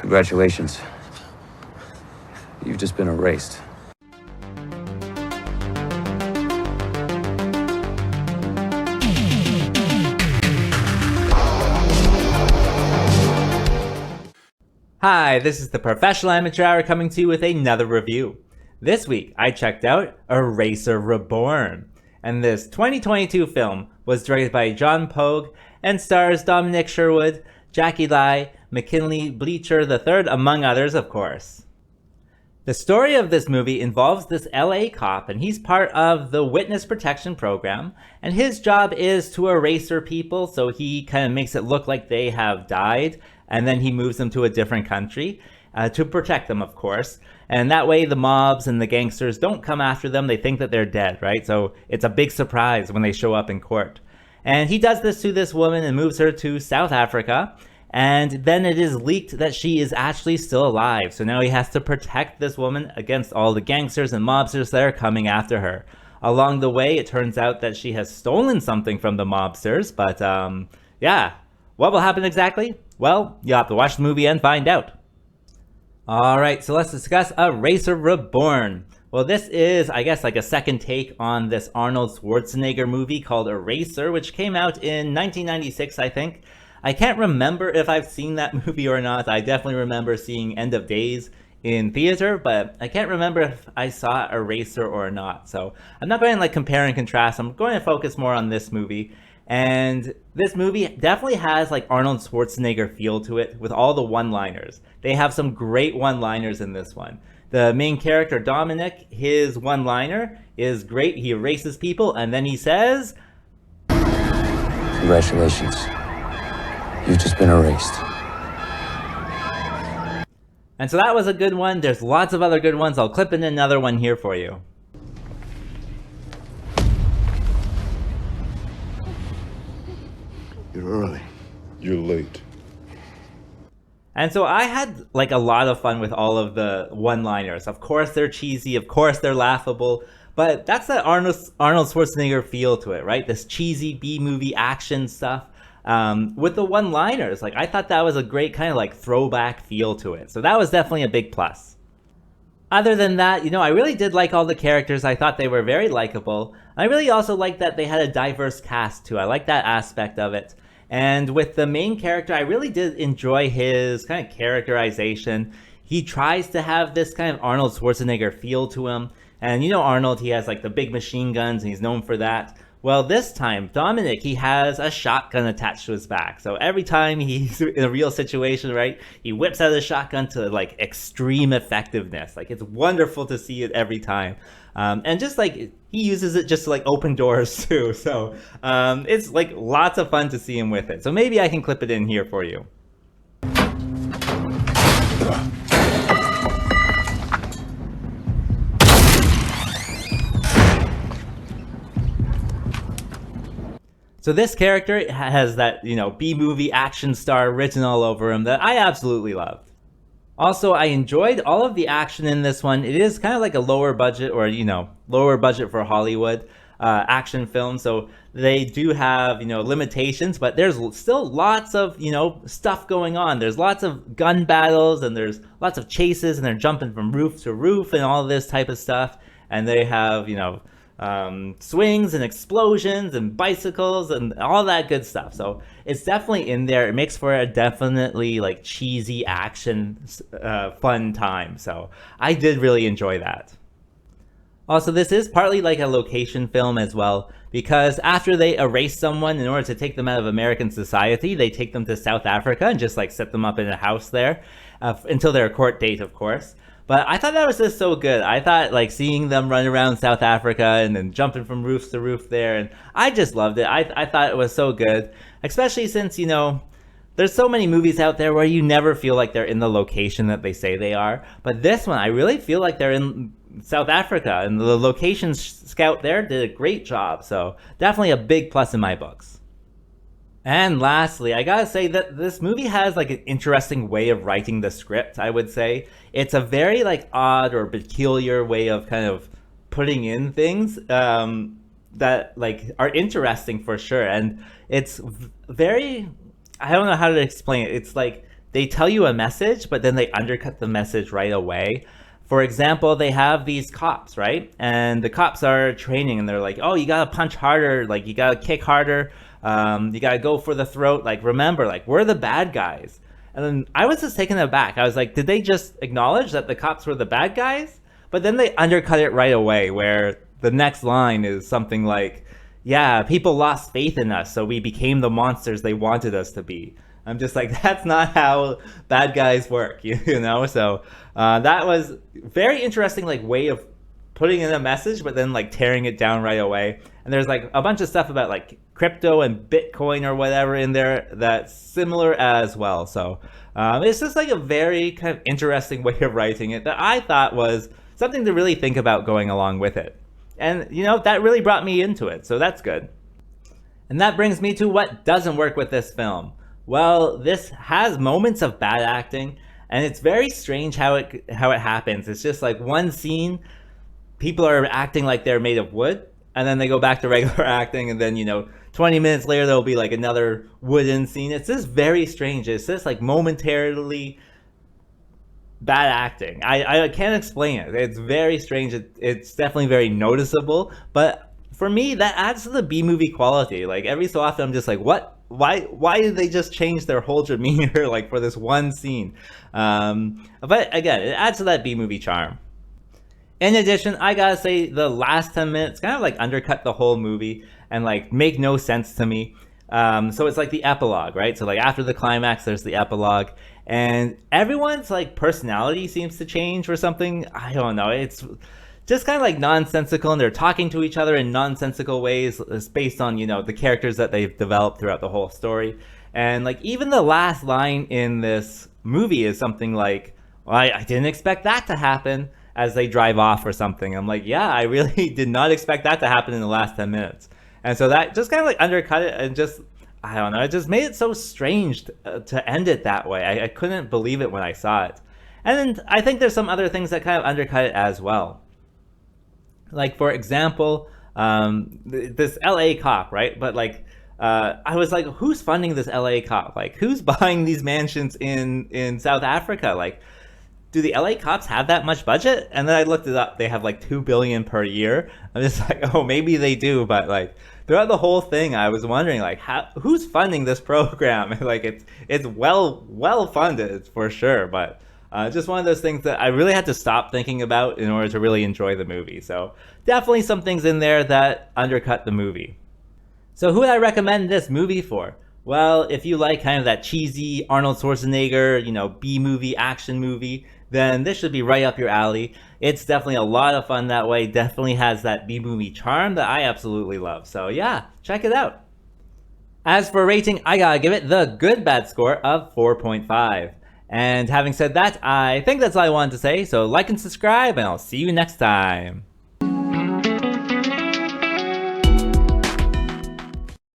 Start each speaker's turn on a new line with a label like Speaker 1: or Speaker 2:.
Speaker 1: Congratulations. You've just been erased.
Speaker 2: Hi, this is the Professional Amateur Hour coming to you with another review. This week, I checked out ERASER Reborn, and this 2022 film was directed by John Pogue and stars Dominic, Sherwood, Jackie Lai, McKinley Bleacher III, among others, of course. The story of this movie involves this LA cop, and he's part of the Witness Protection Program, and his job is to eraser people, so he kind of makes it look like they have died, and then he moves them to a different country to protect them, of course. And that way the mobs and the gangsters don't come after them. They think that they're dead, right? So it's a big surprise when they show up in court. And he does this to this woman and moves her to South Africa. And then it is leaked that she is actually still alive. So now he has to protect this woman against all the gangsters and mobsters that are coming after her. Along the way, it turns out that she has stolen something from the mobsters. But yeah, what will happen exactly? Well, you'll have to watch the movie and find out. Alright, so let's discuss ERASER Reborn. Well, this is, I guess, like a second take on this Arnold Schwarzenegger movie called ERASER, which came out in 1996, I think. I can't remember if I've seen that movie or not. I definitely remember seeing End of Days in theater, but I can't remember if I saw ERASER or not. So I'm not going to like compare and contrast. I'm going to focus more on this movie. And this movie definitely has like Arnold Schwarzenegger feel to it with all the one-liners. They have some great one-liners in this one. The main character, Dominic, his one-liner is great. He erases people and then he says,
Speaker 1: Congratulations. You've just been erased.
Speaker 2: And so that was a good one. There's lots of other good ones. I'll clip in another one here for you.
Speaker 3: You're early. You're late.
Speaker 2: And so I had like a lot of fun with all of the one-liners. Of course they're cheesy, of course they're laughable, but that's that Arnold Schwarzenegger feel to it, right? This cheesy B-movie action stuff with the one-liners. Like I thought that was a great kind of like throwback feel to it. So that was definitely a big plus. Other than that, you know, I really did like all the characters. I thought they were very likable. I really also liked that they had a diverse cast too. I like that aspect of it. And with the main character, I really did enjoy his kind of characterization. He tries to have this kind of Arnold Schwarzenegger feel to him. And you know Arnold, he has like the big machine guns and he's known for that. Well, this time, Dominic, he has a shotgun attached to his back. So every time he's in a real situation, right, he whips out a shotgun to like extreme effectiveness. Like it's wonderful to see it every time. And just like he uses it just to like open doors too. So it's like lots of fun to see him with it. So maybe I can clip it in here for you. So this character has that, you know, B-movie action star written all over him that I absolutely loved. Also, I enjoyed all of the action in this one. It is kind of like a lower budget or, you know, lower budget for Hollywood action film. So they do have, you know, limitations, but there's still lots of, you know, stuff going on. There's lots of gun battles and there's lots of chases and they're jumping from roof to roof and all this type of stuff. And they have, you know, swings and explosions and bicycles and all that good stuff. So it's definitely in there. It makes for a definitely like cheesy action fun time. So I did really enjoy that. Also, this is partly like a location film as well, because after they erase someone in order to take them out of American society, they take them to South Africa and just like set them up in a house there until their court date, of course. But I thought that was just so good. I thought like seeing them run around South Africa and then jumping from roof to roof there. And I just loved it. I thought it was so good, especially since, you know, there's so many movies out there where you never feel like they're in the location that they say they are. But this one, I really feel like they're in South Africa, and the location scout there did a great job. So definitely a big plus in my books. And lastly, I gotta say that this movie has like an interesting way of writing the script, I would say. It's a very like odd or peculiar way of kind of putting in things that like are interesting for sure. And it's very, I don't know how to explain it. It's like they tell you a message, but then they undercut the message right away. For example, they have these cops, right? And the cops are training and they're like, oh, you gotta punch harder, like you gotta kick harder, you gotta go for the throat, like remember, like we're the bad guys. And then I was just taken aback. I was like, did they just acknowledge that the cops were the bad guys? But then they undercut it right away, where the next line is something like, yeah, people lost faith in us, so we became the monsters they wanted us to be. I'm just like, that's not how bad guys work, you know? So that was very interesting, like, way of putting in a message, but then like tearing it down right away. And there's like a bunch of stuff about like crypto and Bitcoin or whatever in there that's similar as well. So it's just like a very kind of interesting way of writing it that I thought was something to really think about going along with it. And, you know, that really brought me into it, so that's good. And that brings me to what doesn't work with this film. Well, this has moments of bad acting, and it's very strange how it happens. It's just like one scene, people are acting like they're made of wood, and then they go back to regular acting, and then, you know, 20 minutes later, there'll be like another wooden scene. It's just very strange. It's just like momentarily bad acting. I can't explain it. It's very strange. It's definitely very noticeable, but for me that adds to the B-movie quality. Like every so often I'm just like, what, why did they just change their whole demeanor like for this one scene? But again, it adds to that B-movie charm. In addition, I gotta say the last 10 minutes kind of like undercut the whole movie and like make no sense to me. So it's like the epilogue, right? So like after the climax, there's the epilogue, and everyone's like personality seems to change or something. I don't know. It's just kind of like nonsensical, and they're talking to each other in nonsensical ways. It's based on, you know, the characters that they've developed throughout the whole story. And like even the last line in this movie is something like, well, I didn't expect that to happen, as they drive off or something. I'm like, yeah, I really did not expect that to happen in the last 10 minutes. And so that just kind of like undercut it, and just, I don't know, it just made it so strange to end it that way. I couldn't believe it when I saw it. And I think there's some other things that kind of undercut it as well. Like, for example, this LA cop, right? But like, I was like, who's funding this LA cop? Like, who's buying these mansions in South Africa? Like, do the LA cops have that much budget? And then I looked it up. They have like $2 billion per year. I'm just like, oh, maybe they do. But like throughout the whole thing, I was wondering like, who's funding this program? Like it's well funded for sure. But just one of those things that I really had to stop thinking about in order to really enjoy the movie. So definitely some things in there that undercut the movie. So who would I recommend this movie for? Well, if you like kind of that cheesy Arnold Schwarzenegger, you know, B-movie, action movie, then this should be right up your alley. It's definitely a lot of fun that way. Definitely has that B-movie charm that I absolutely love. So yeah, check it out. As for rating, I gotta give it the good bad score of 4.5. And having said that, I think that's all I wanted to say. So like and subscribe, and I'll see you next time.